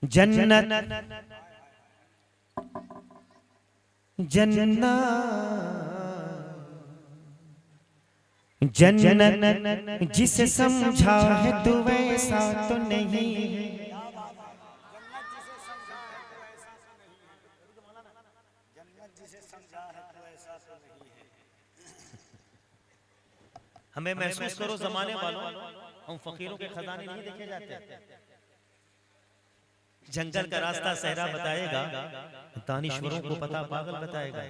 जन्नत जन्नत जन्नत जिसे समझा है तू वैसा तो नहीं है। हमें महसूस करो जमाने वालों, हम फकीरों के खजाने नहीं देखे जाते। जंगल का रास्ता सहरा बताएगा, दानिश्वरों को पता पागल बताएगा।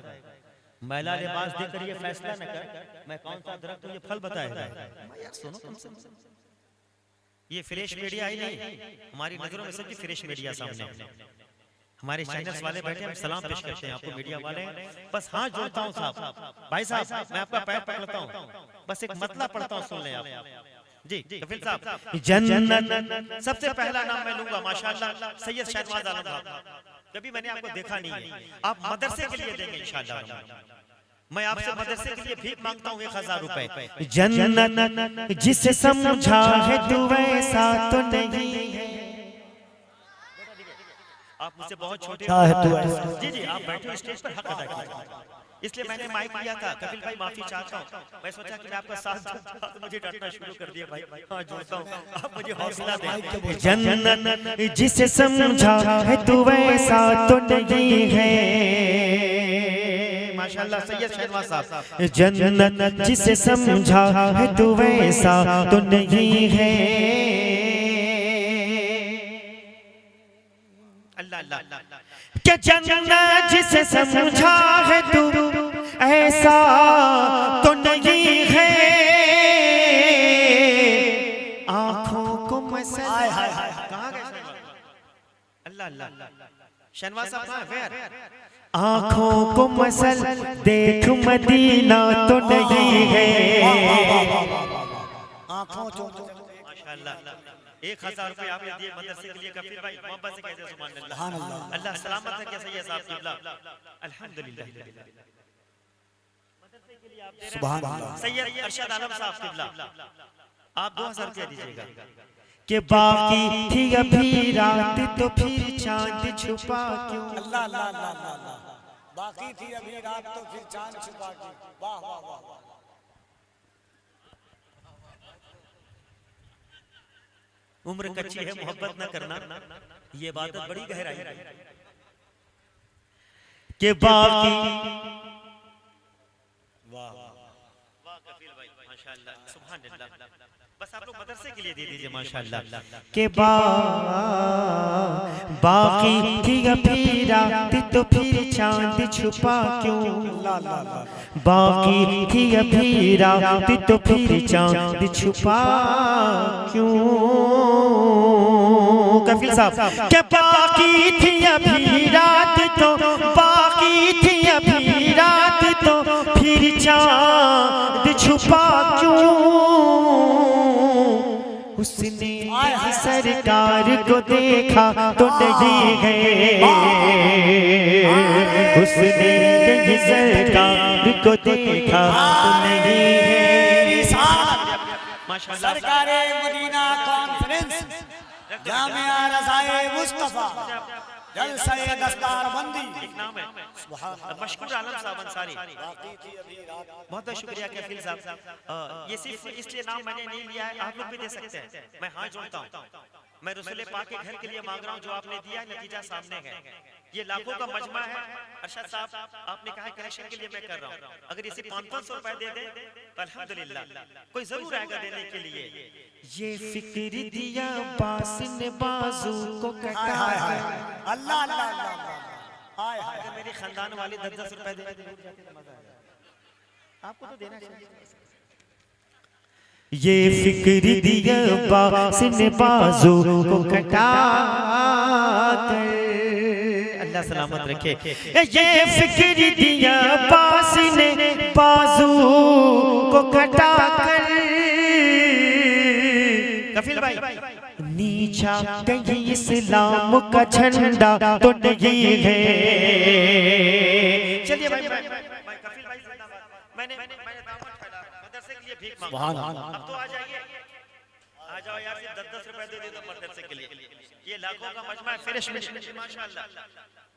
मैला लिबास देखकर ये फैसला न कर मैं कौन सा दरख्त हूं, ये फल बताएगा। यार सुनो कम से कम, ये फ्रेश मीडिया ही नहीं, हमारी नजरों में सबकी फ्रेश मीडिया सामने है। हमारे चैनल्स वाले बैठे, हम सलाम पेश करते हैं आपको मीडिया वाले। बस हाथ जोड़ता हूं साहब, भाई साहब मैं आपका पैर पकड़ता हूं, बस एक मतलब पढ़ता हूं, सुन लें आप जी। कफील साहब, जन्नत सबसे पहला नाम मैं लूंगा माशाअल्लाह सैयद शहनवाज आलम साहब। कभी मैंने आपको देखा नहीं है, आप मदरसे के लिए देंगे इंशाअल्लाह। मैं आपसे मदरसे के लिए भीख मांगता हूँ 1000 रुपए। जन्नत जिसे समझा है तू वैसा तो नहीं है। आप मुझसे बहुत छोटे हैं, जी जी आप बैठे स्टेज पर हक अदा कीजिए, इसलिए मैंने माइक लिया था। कपिल भाई माफी चाहता हूँ, मैं सोचा कि मैं आपका साथ दूंगा तो मुझे डांटना शुरू कर दिया। भाई हाँ जोड़ता हूँ, आप मुझे हौसला दें। जन्नत जिसे समझा है तू वैसा तो नहीं है, माशाअल्लाह सैयद शहनवाज साहब। जन्नत जिसे समझा है तू वैसा तो नहीं है। क्या जन्नत जिसे समझा है तू ऐसा तो नहीं है। आंखों को मसल कहाँ गए अल्लाह अल्लाह शहनवाज साहब कहाँ है? आंखों को मसल देख मदीना तो नहीं है। आंखों माशाअल्लाह 1000 रुपए आपने दिए मदरसे के लिए। कफील भाई मोहब्बत से कहते हैं सुभान अल्लाह, अल्लाह सलामत रखे सैयद साहब किबला, अल्हम्दुलिल्लाह। मदरसे के लिए आप दे रहे हैं सैयद अरशद आलम साहब किबला, आप 2000 रुपए दीजिएगा। के बाकी थी अभी रात तो फिर चांद छुपा क्यों। अल्लाह अल्लाह अल्लाह, बाकी थी अभी रात तो फिर चांद छुपा क्यों। वाह वाह वाह। उम्र कच्ची है मोहब्बत न करना, ये बात बड़ी गहराई के बाकी। वाह वाह कफील भाई माशाअल्लाह सुभान अल्लाह, बस आप लोग मदरसे के लिए दे दीजिए माशाअल्लाह। के बाकी थी अभी रात तो फिर चांद छुपा क्यों। बाकी थी अभी रात तो फिर चांद छुपा क्यों। कफील साहब क्या बाकी थी अभी रात तो, बाकी थी अभी रात तो फिर चांद छुपा क्यों। उसने सरकार को देखा तो नहीं है, उसने सरकार को देखा तो नहीं है। सरकारे मदीना कॉन्फ्रेंस जामिया रज़ाए मुस्तफा जलसाए दस्तार बंदी एक नाम है मशकूर आलम साहब अंसारी। बहुत बहुत शुक्रिया कफील साहब। ये सिर्फ इसलिए नाम मैंने नहीं लिया है, आप लोग भी दे सकते हैं। मैं हाथ जोड़ता हूँ, मैं रसूल पाक के घर के लिए मांग रहा हूँ, जो आपने दिया नतीजा सामने है। ये लाखों का मजमा है। अरशद साहब आपने कहा कलेक्शन के लिए मैं कर रहा हूँ, अगर इसे 500 रुपए दे दे तो अल्हम्दुलिल्लाह कोई जरूर आएगा देने के लिए। ये फिक्र दिया बास ने बाजू को कटा। अल्लाह अल्लाह अल्लाह। अगर मेरी खानदान वाली 10-10 रुपए दे आपको तो देना चाहिए। ये फिक्र दिया बास ने बाजू को कटा कर, अल्लाह सलामत रखे। ये फिक्र दिया बास ने बाजू को कटा कर। कफील भाई नीचा कहीं इस्लाम का झंडा तो नहीं है। चलिए भाई कफील भाई मैंने दामन फैला मदरसे के लिए भीख मांगा, अब तो आ जाइए। आ जाओ यार, 10-10 रुपए दे दो मदरसे के लिए, ये लाखों का मजमा है। फ्रेश माशाल्लाह।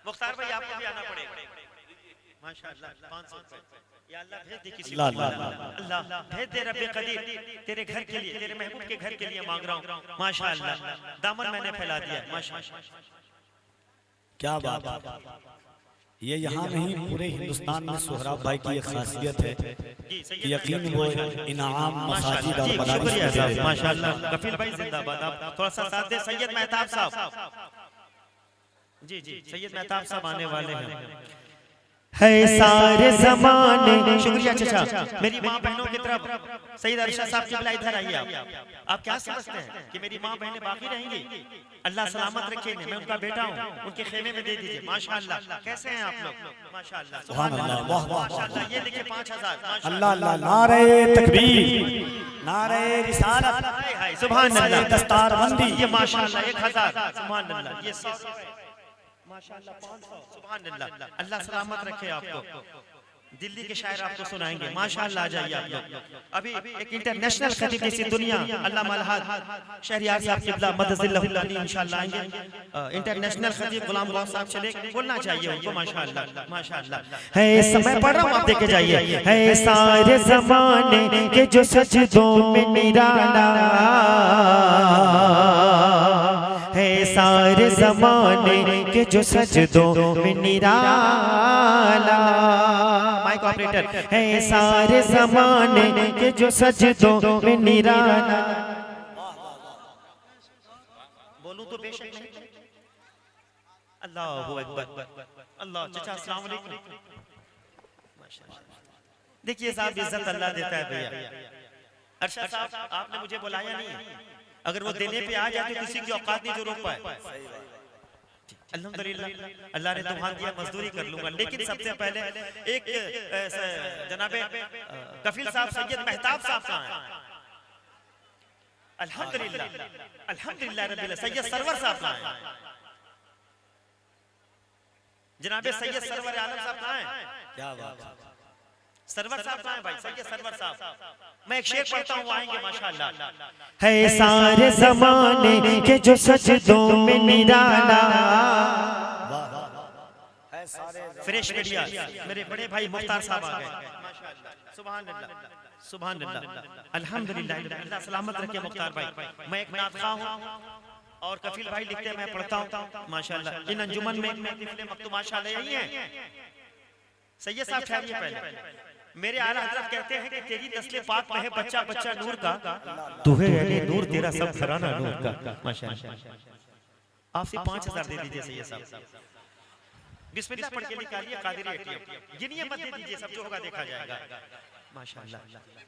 मुख्तार भाई आपको भी आना पड़ेगा माशाल्लाह। 500 रुपए या अल्लाह भेज दे किसी को, अल्लाह भेज दे रब्बे कदीर, तेरे घर के लिए, तेरे महबूब के घर के लिए मांग रहा हूँ माशाल्लाह। दामन मैंने फैला दिया माशाल्लाह। क्या बात है, ये यहाँ नहीं पूरे हिंदुस्तान में सोहराब भाई की एक खासियत है कि यकीन वो इनाम मसाजिद और मदारिस में दे देते। माशाल्लाह। कफील भाई जिंदाबाद। आप थोड़ा सा साथ दे। सैयद मेहताब साहब, जी जी सैयद मेहताब साहब आने वाले हैं। है सारे जमाने, शुक्रिया चाचा। मेरी माँ बहनों की तरफ सैयद अरशद साहब की बुलाई, इधर आइए आप क्या समझते हैं कि मेरी माँ बहनें बाकी रहेंगी? अल्लाह सलामत रखे, मैं उनका बेटा हूँ, उनके खेमे में दे दीजिए माशाल्लाह। कैसे हैं आप लोग? माशाल्लाह सुभान अल्लाह, वाह वाह माशाल्लाह। ये देखिए 5000 अल्लाह अल्लाह, नारे तकबीर, नारे रिसालत, सुभान अल्लाह, दस्तारबंदी, ये माशाल्लाह 1000 सुभान अल्लाह, ये 100 माशाल्लाह 500 सुभान अल्लाह। अल्लाह सलामत रखे आपको। दिल्ली के शायर आपको सुनाएंगे माशाल्लाह। आ जाइए आप लोग। अभी एक इंटरनेशनल खतीब जैसी दुनिया अल्लाह मलहाद शहरियार साहब किबला मदजिल्लाहु इंशाल्लाह आएंगे। इंटरनेशनल खतीब गुलाम गौस साहब चले, बोलना चाहिए उनको माशाल्लाह माशाल्लाह। है समय पढ़ रहा हूँ, आप देखे जाइए। है सारे जमाने के जो सजदों में निराला, है सारे जमाने के जो सजदों में निराला। Mic operator. है सारे जमाने के जो सजदों में निराला। बोलूं तो बेशक नहीं। अल्लाहु अकबर। अल्लाह चाचा अस्सलाम वालेकुम। देखिए साहब, इज्जत अल्लाह देता है भैया। अरशद साहब आपने मुझे बुलाया नहीं, अगर वो देने पे आ जाए तो किसी की औकात नहीं जो रोक पाए। अल्हम्दुलिल्लाह अल्लाह ने दुकान दिया, मजदूरी कर लूंगा। लेकिन सबसे पहले एक जनाबे कफील साहब सैयद मेहताब साहब कहाँ हैं? अल्हम्दुलिल्लाह अल्हम्दुलिल्लाह रब्बिल सैयद सरवर साहब कहाँ हैं? जनाबे सैयद सरवर आलम साहब कहाँ हैं? क्या बात है, सरवर साहब कहाँ हैं भाई? सैयद सरवर साहब। मैं एक शेर पढ़ता हूँ, आएंगे माशाल्लाह। है सारे जमाने के जो सजदों में निराला, फ्रेश मीडिया मेरे बड़े भाई मुख्तार साहब आ गए माशाल्लाह। सुभान अल्लाह सुभान अल्लाह अल्हम्दुलिल्लाह। अल्लाह सलामत रखे मुख्तार भाई। मैं एक नातखा हूँ और कफील भाई लिखते हैं, मैं पढ़ता हूँ माशाल्लाह। इन अंजुमन में मकतूब माशाल्लाह यही है। सैयद साहब ठहरिए पहले। मेरे आला हज़रत कहते हैं कि तेरी नस्ल पाक में है बच्चा बच्चा नूर का, तू है अली नूर, तेरा सब घराना नूर का माशाल्लाह। आपसे 5000 दे दीजिए सैयद साहब। बिस्मिल्लाह पढ़ के निकालिए कादिर एटीएम, गिनिए मत दे दीजिए, सब जो होगा देखा जाएगा माशाल्लाह।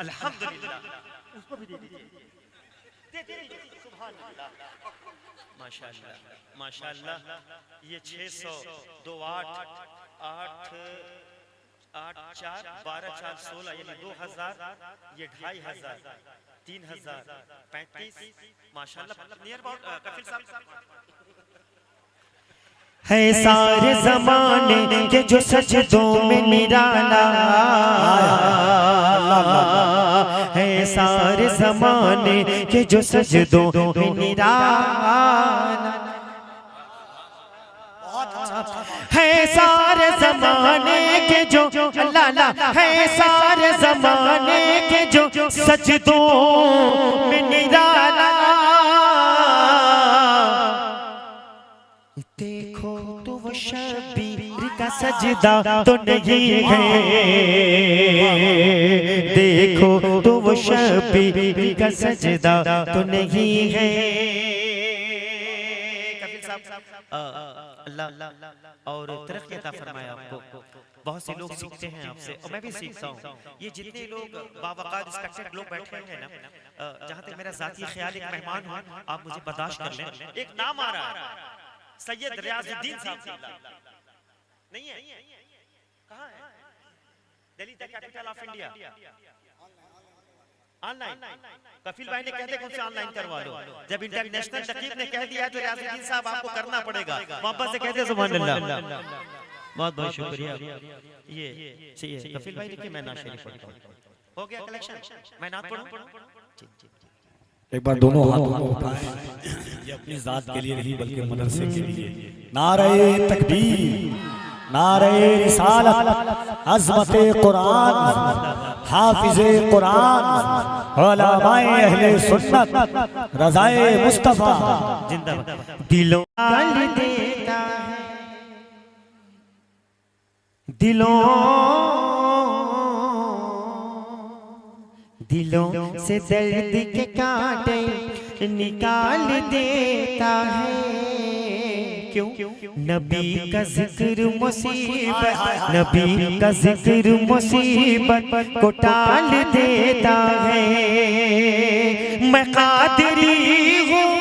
अल्हम्दुलिल्लाह उसको भी दे दीजिए, दे दीजिए सुभान अल्लाह माशाल्लाह माशाल्लाह। ये 600 2 8 8 8 4 12 4 16 यानी 2000, ये 2500 3000 35 माशाल्लाह। नियर अबाउट कफील साहब। है सारे जमाने के जो सजदों में निराला, है सारे जमाने के जो सजदों में निराला, है सारे जमाने के जो लाला, है सारे जमाने के जो सजदों में निराला। देखो तो वो शबीर का सजदा तो नहीं है, देखो तो वो शबीर का सजदा तो नहीं है। कफील साहब अल्लाह और तरक्की अता फरमाए आपको। बहुत से लोग सीखते हैं आपसे और मैं भी सीखता हूँ। ये जितने लोग बावकात रिस्पेक्टेड लोग बैठे हैं ना, जहाँ तक मेरा जाती ख्याल, एक मेहमान हूँ, आप मुझे बर्दाश्त कर लें। एक नाम आ रहा है सैयद रियाजुद्दीन साहब, नहीं है? कहाँ है? Delhi the capital of India. Online Kafeel भाई ने कहते कि उनसे ऑनलाइन करवा लो। जब इंटरनेशनल नकीब ने कह दिया तो रियाजुद्दीन साहब आपको करना पड़ेगा। मोहब्बत से कहते सुभान अल्लाह। बहुत बहुत शुक्रिया। ये चाहिए कफील भाई लिखिए, मैं नात शरीफ पढ़ता हूँ। हो गया कलेक्शन, मैं नात पढ़ूं? एक बार दोनों हाथों को उठाएं, ये अपनी जात के लिए नहीं बल्कि मदरसे के लिए। नारे तकबीर, नारे रिसालत, अज़मते कुरान, हाफिज़े कुरान, उलमाए अहले सुन्नत, रज़ाए मुस्तफ़ा जिंदाबाद। दिलों गल देता है, दिलों से दर्द के कांटे निकाल देता है। क्यों? नबी का जिक्र मुसीबत, नबी का जिक्र मुसीबत को टाल देता है। मैं कादरी हूँ,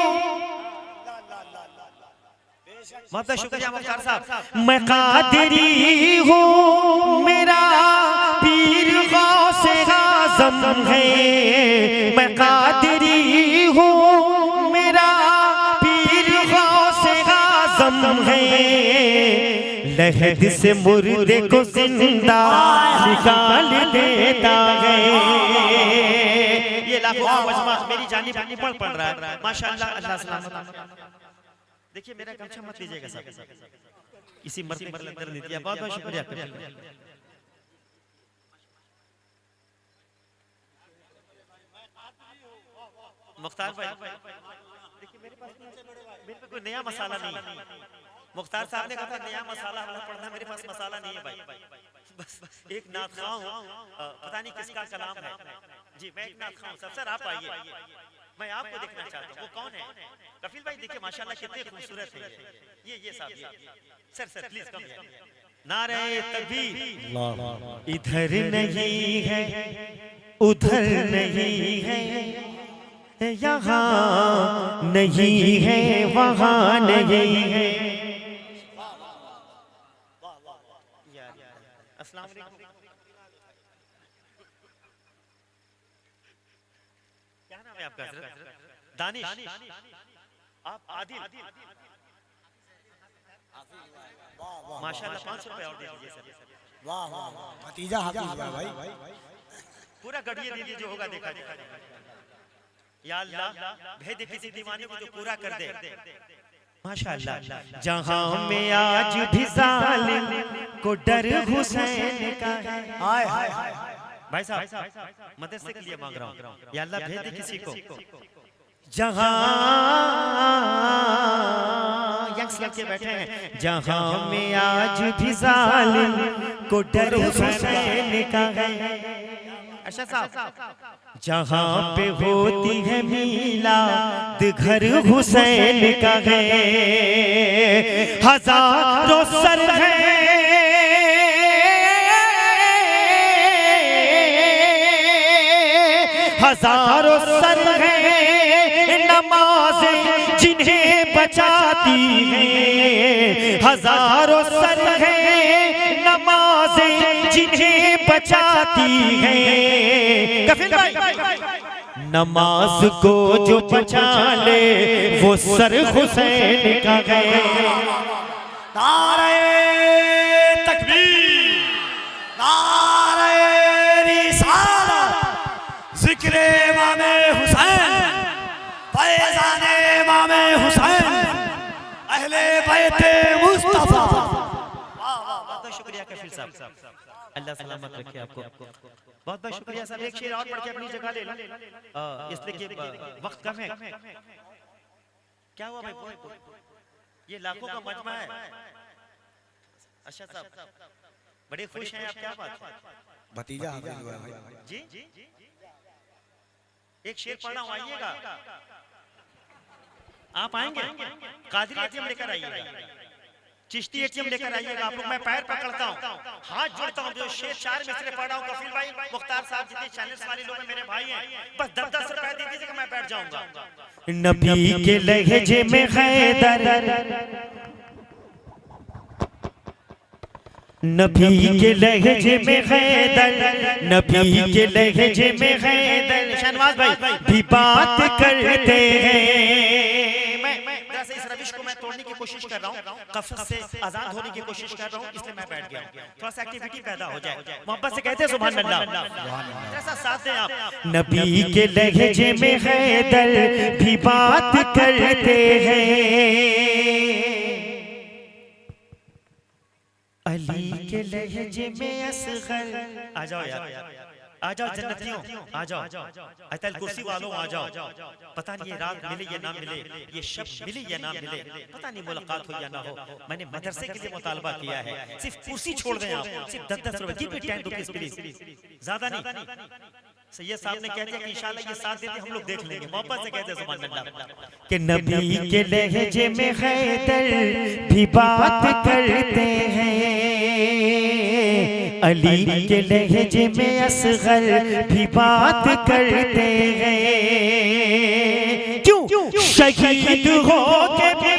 बहुत बहुत शुक्रिया मुख्तार साहब। मैं कादरी हूँ, मेरा पीर गौसे आज़म है। मैं कादरी हूँ, मेरा पीर गौसे आज़म है। लहद से मुर्दे को जिंदा निकाल देता है। ये लाखों का मजमा मेरी जानिब पढ़ रहा है माशाअल्लाह। अल्लाह सलामत। देखिए मेरा गमछा मत लीजिएगा साहब, इसी मर्जी पर अंदर नहीं दिया। बहुत बहुत शुक्रिया। मुख्तार भाई देखिए मेरे पे कोई नया मसाला नहीं है। मुख्तार साहब ने कहा था नया मसाला पढ़ना, मेरे पास मसाला नहीं है भाई। बस एक नाख़्वा हूँ, पता नहीं किसका कलाम है जी। मैं एक नाख़्वा हूँ। सर आप आइए, मैं आपको देखना चाहता हूँ। वो कौन है? कफील भाई देखिए माशाल्लाह कितने खूबसूरत है ये साहब। सर प्लीज कम है। नारे तकबीर, इधर नहीं है उधर नहीं है, यहाँ नहीं है वहाँ नहीं है। अस्सलाम वालेकुम, क्या नाम है आपका? दानिश। आप आदिल माशाल्लाह 500 रुपए और दे दीजिए सर। वाह वाह, भतीजा हाफिज भाई। पूरा गढ़िए दीजिए जो होगा देखा जाएगा। या अल्लाह भेज दे किसी दीवाने को जो पूरा कर दे माशाअल्लाह। जहां में आज भी जालिम को डर हुसैन का है। हाय हाय भाई साहब मदरसे के लिए मांग रहा हूँ, या अल्लाह भेज दे किसी को। जहां यंग्स लड़के बैठे हैं, जहां में आज भी जालिम को डर हुसैन का है। अच्छा साहब जहां पे होती है मीलाद घर हुसैन का है। हजारों सर है हजारों सर है नमाज़ें जिन्हें बचाती है। हजारों सर है नमाज़ें जिन्हें बचाती है। कफील भाई नमाज को जो बचा ले वो सर हुसैन का है। नारे तकबीर, नारे रिसालत, जिक्रे इमामे हुसैन, फैज़ाने इमामे हुसैन, अहले बैते मुस्तफा। बहुत शुक्रिया कफील साहब, अल्लाह सलामत रखे आपको। बहुत बहुत शुक्रिया साहब। एक शेर और पढ़ के अपनी जगह ले लो, इसलिए कि वक्त कम है। क्या हुआ भाई? ये लाखों का मजमा है। अच्छा साहब बड़े खुश हैं आप, क्या बात है? भतीजा जी एक शेर पढ़ा हूं, आइएगा आप आएंगे? कादरी एटीएम लेकर आइएगा, चिश्ती एटीएम लेकर आइएगा। आप लोग मैं पैर पकड़ता हूँ, हाथ जोड़ता हूँ। जो शेर 4 मिसरे पढ़ रहा हूँ कफील भाई, मुख्तार साहब जितने चैनल्स वाले लोग हैं मेरे भाई हैं, बस 10-10 रुपए दे दीजिएगा, मैं बैठ जाऊंगा। नबी के लहजे में हैदर, नबी के लहजे में हैदर, नबी के लहजे में हैदर शहनवाज भाई भी बात करते हैं। मैं इस रविश को मैं तोड़ने की की कोशिश कर रहा हूँ, गफलत से आजाद होने की कोशिश कर रहा हूँ, इसलिए मैं बैठ गया हूँ, थोड़ा सा एक्टिविटी पैदा हो जाए। मोहब्बत से कहते हैं सुभान अल्लाह। जैसा साथ दें आप। नबी के लहजे में हैदर भी बात करते हैं, अली के लहजे में असगर। आ जाओ यार, आ जाओ जन्नतियों, आ जाओ, अतल कुर्सी वालों आ जाओ। पता नहीं ये रात मिले या ना मिले, ये शब मिले या ना मिले, पता नहीं मुलाकात हो या ना हो। मैंने मदरसे के लिए मुतालबा किया है, सिर्फ कुर्सी छोड़ दें आप, सिर्फ 10-10 रुपए, कीप इट 10 रुपीस प्लीज, ज्यादा नहीं। सैयद साहब ने कह दिया कि इंशाल्लाह ये साथ देते हम लोग देख लेंगे। मोहब्बत से कहते हैं सुभान अल्लाह। कि नबी के लहजे में हैदर भी बात करते हैं, अली के लहजे में असगर भी बात करते हैं। क्यों? शहीद हो के भी,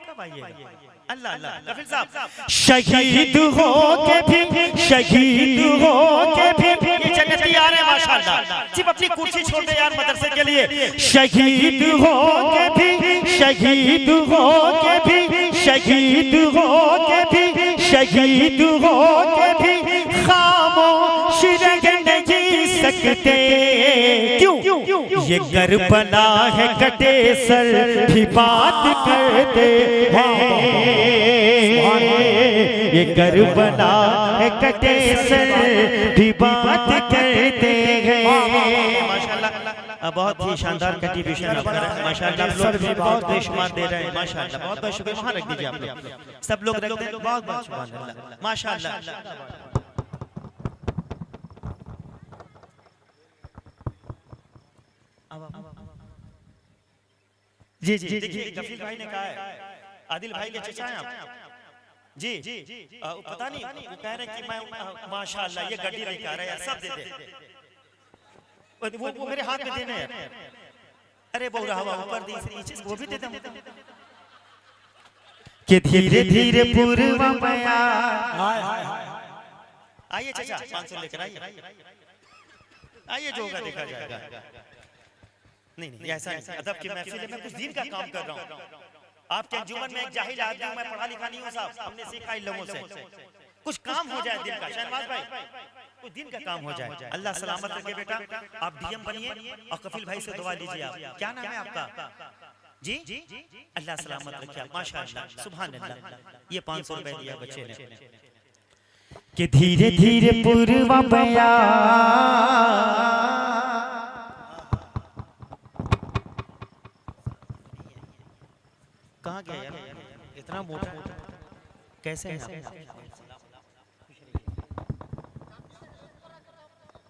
कब आइए अल्लाह अल्लाह कफिल साहब, शहीद हो के भी, शहीद हो के भी, ये जन्नती आ रहे हैं माशाल्लाह। सिर्फ अपनी कुर्सी छोड़ दे यार मदरसे के लिए। शहीद हो के भी, शहीद हो के भी, शहीद हो के भी, शहीद हो के भी खामोश रह नहीं सकते। क्यों? ये करबला है कटे सर भी बात करते हैं, ये करबला है कटे सर भी बात करते हैं। माशाल्लाह बहुत ही शानदार कंट्रीब्यूशन आप कर रहे हैं माशाल्लाह। आप लोग भी बहुत बेशुमार दे रहे हैं माशाल्लाह, बहुत बहुत शुक्रिया। वहाँ रख दीजिए आप लोग, सब लोग रख दें, बहुत बहुत सुभान अल्लाह माशाल्लाह। जी जी देखिए गफील भाई ने कहा है, आदिल भाई के चचा हैं आप जी, पता नहीं वो कह रहे कि मैं माशाल्लाह ये गड्डी लेके आ रहा है यार, सब दे दे। वो मेरे हाथ में देने हैं, अरे बोल रहा हवा ऊपर दी नीचे वो भी दे दे। कि धीरे धीरे पूर्वा बया। आइए चचा 500 लेकर आइए, आइए जो होगा देखा जाएगा। नहीं नहीं ऐसा नहीं, अदब की महफिल है, मैं कुछ दिन का काम कर रहा हूँ। आपके अंजुमन में एक जाहिल आदमी हूं, मैं पढ़ा लिखा नहीं हूँ साहब, हमने सीखा इन लोगों से। कुछ काम हो जाए दिन का, शहनवाज भाई कुछ दिन का काम हो जाए। अल्लाह सलामत रखे बेटा, आप डीएम बनिए और कफिल भाई से दुआ लीजिए। आप क्या नाम है आपका? जी अल्लाह सलामत रखे आप, माशाअल्लाह सुभान अल्लाह। ये 500 रुपए दिया बच्चे ने। कि धीरे धीरे पूर्वा बया, कहाँ गया यार इतना मोटा, कैसे हैं आप?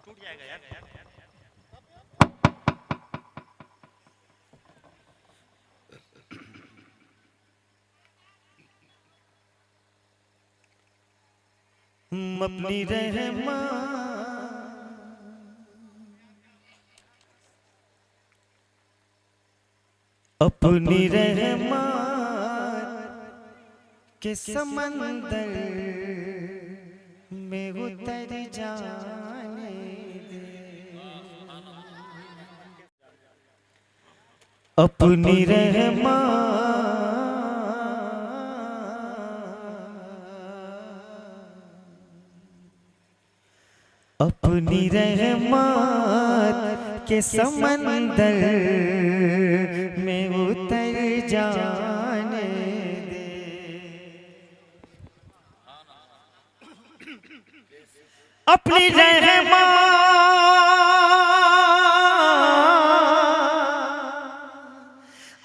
टूट जाएगा यार। अपनी रहमा अपनी रहमत के समंदर में उतर जाने दे, अपनी रहमत अपनी रहमत के समंदर में उतर जाने दे। अपनी रहमत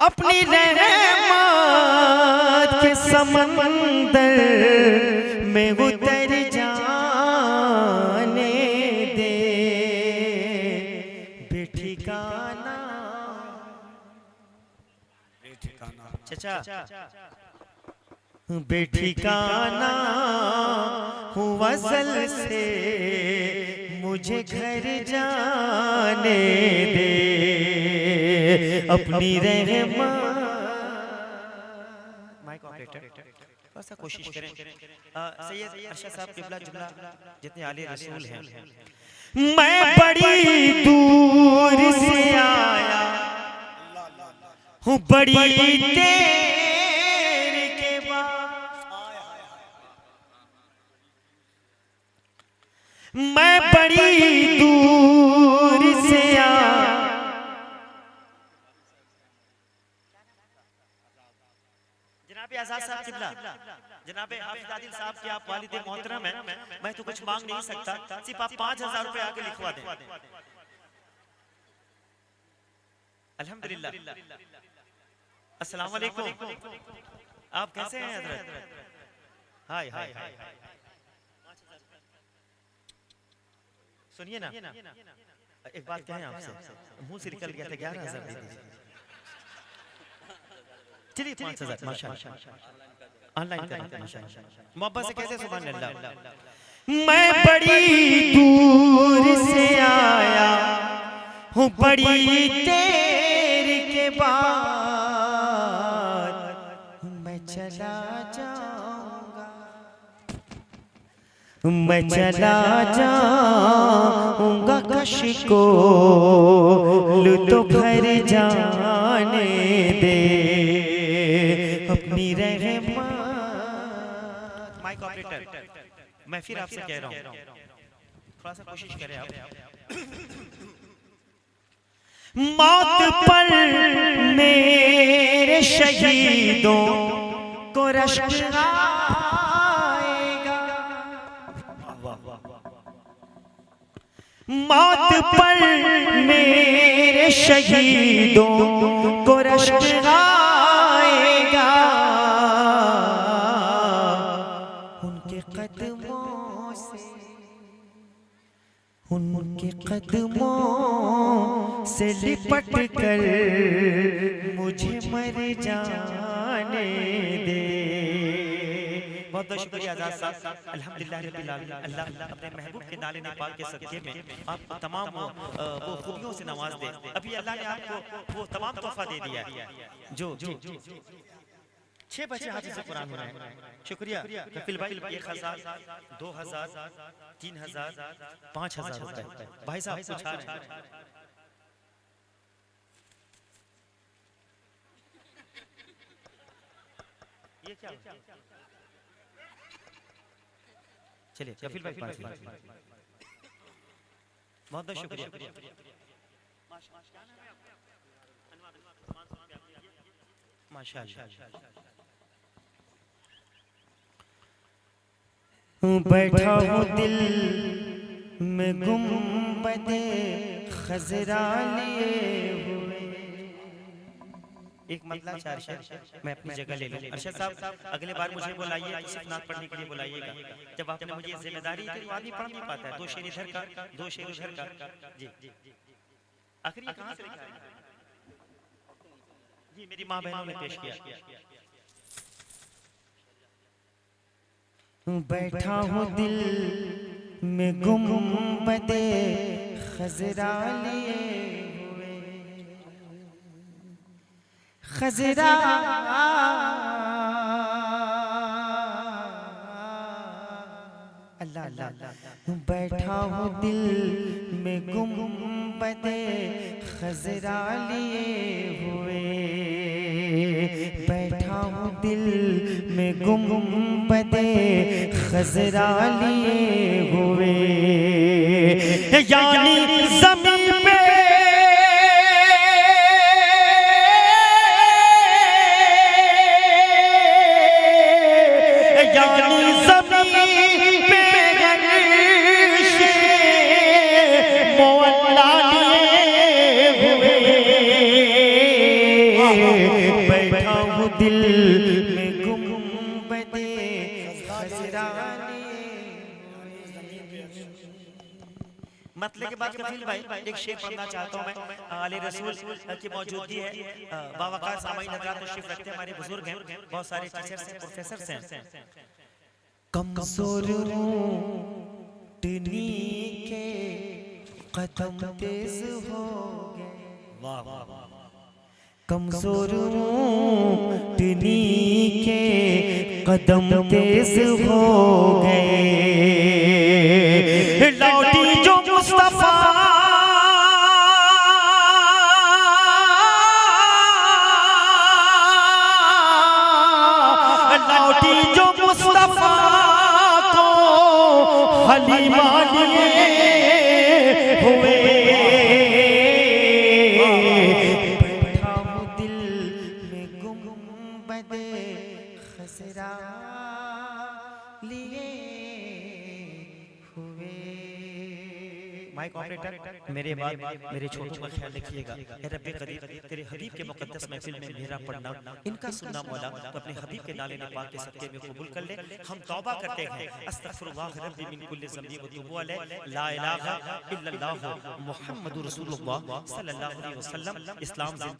अपनी रहमत के समंदर में उतर जाने दे। बेठिकाना चचा बेठिकाना हूँ वज़ल से मुझे घर जाने दे। अपनी रहमत माइक ऑपरेटर थोड़ा सा कोशिश करें। सैयद अरशद साहब किबला जुमला जितने आले रसूल हैं, मैं बड़ी दूर से आया हूँ, बड़ी देर मैं बड़ी दूर से जनाबे आजाद साहब किबला, जनाबे हाफिज आदिल साहब के आप वालिद मोहतरम हैं, मैं तो कुछ मांग नहीं सकता, सिर्फ आप 5000 रुपए आके लिखवा दें। अल्हम्दुलिल्लाह। अस्सलाम वालेकुम, आप कैसे हैं हजरत? हाय हाय हाय। सुनिए ना, एक बात कहें आपसे, मुंह से निकल गया था 11,000 दे दीजिए। चलिए 5,000 माशाअल्लाह, ऑनलाइन करें माशाअल्लाह, मोहब्बत से कैसे सुभान अल्लाह। मैं बड़ी दूर से आया हूँ, बड़ी देर के बाद मैं चला जाऊंगा, मैं चला जाऊंगा, कश को लुत्फ भर जाने दे अपनी रहमत। माइक ऑपरेटर, मैं फिर आपसे कह रहा हूँ, थोड़ा सा कोशिश करें आप। मौत पर मेरे शहीदों को रश्क आएगा, मौत पर मेरे शहीदों को रश्क आएगा, उनके कदमों से, उनके कदमों से लिपट कर मुझे मर जाने दे। बहुत बहुत शुक्रिया आजाद साहब। अल्हम्दुलिल्लाह रब्बिल आलमीन, अल्लाह अपने महबूब के नाले ने पाक के सदके में आप तमाम वो खूबियों से नवाज दे। अभी अल्लाह ने आपको वो तमाम तोहफा दे दिया है जो 6 बच्चे हाफिज़ कुरान हो रहे हैं। शुक्रिया कपिल भाई, 1000, 2000, 3000, 5000 रुपए भाई साहब कुछ आ रहे हैं। ये क्या चलिए कपिल भाई 5 लाख, बहुत बहुत शुक्रिया। माशाअल्लाह। बैठा हूँ दिल में गुंबदे खजरा लिए हुए। एक मतला 4 शेर मैं अपनी जगह ले लूं। अरशद साहब अगले बार मुझे बुलाइए तो सिर्फ नात पढ़ने के लिए बुलाइएगा। जब आपने मुझे जिम्मेदारी दी तो आदमी पढ़ नहीं पाता है, 2 शेर इधर का 2 शेर उधर का। जी आखिर ये कहां से लिखा है? जी मेरी मां बहनों ने पेश किया। बैठा हूँ दिल में गुंबदे खजरा लिए हुए, खजरा अल्लाह अल्लाह। बैठा हूँ दिल में गुंबदे खजरा लिए हुए, बैठा हूँ दिल में गुंबदे खजरा लिए हुए, यानी ज़मीन पे दिल में गुंबदे खजरा मतले के बाद कफील भाई एक शेर पढ़ना चाहता हूं मैं। आले रसूल की मौजूदगी है, बावकार सामाई हज़रात तशरीफ रखते हैं, हमारे बुजुर्ग हैं, बहुत सारे टीचर्स हैं, प्रोफेसर्स हैं। कमजोर टनी के कदम तेज हो गए, वाह वाह, कमजोर टनी के कदम तेज हो गए, लौटी जो मुस्तफा लौटी जो मुस्तफा को हलीमा लिए हुए, बैठा हूँ दिल में गुंबद खसरा लिए हुए। माइक ऑपरेटर मेरे बाद मेरे छोटों का ख्याल रखिएगा। ए रब्बे करीब तेरे हबीब के मुकद्दस महफिल में मेरा पढ़ना, इनका सुनना मौला तो अपने हबीब के नाले ने पाक के सदके में कबूल कर ले। हम तौबा करते हैं, अस्तगफिरुल्लाह रब्बी मिन कुल्ली ज़ंबी व तुबू अलैह, ला इलाहा इल्लल्लाह मुहम्मदुर रसूलुल्लाह सल्लल्लाहु अलैहि वसल्लम। इस्लाम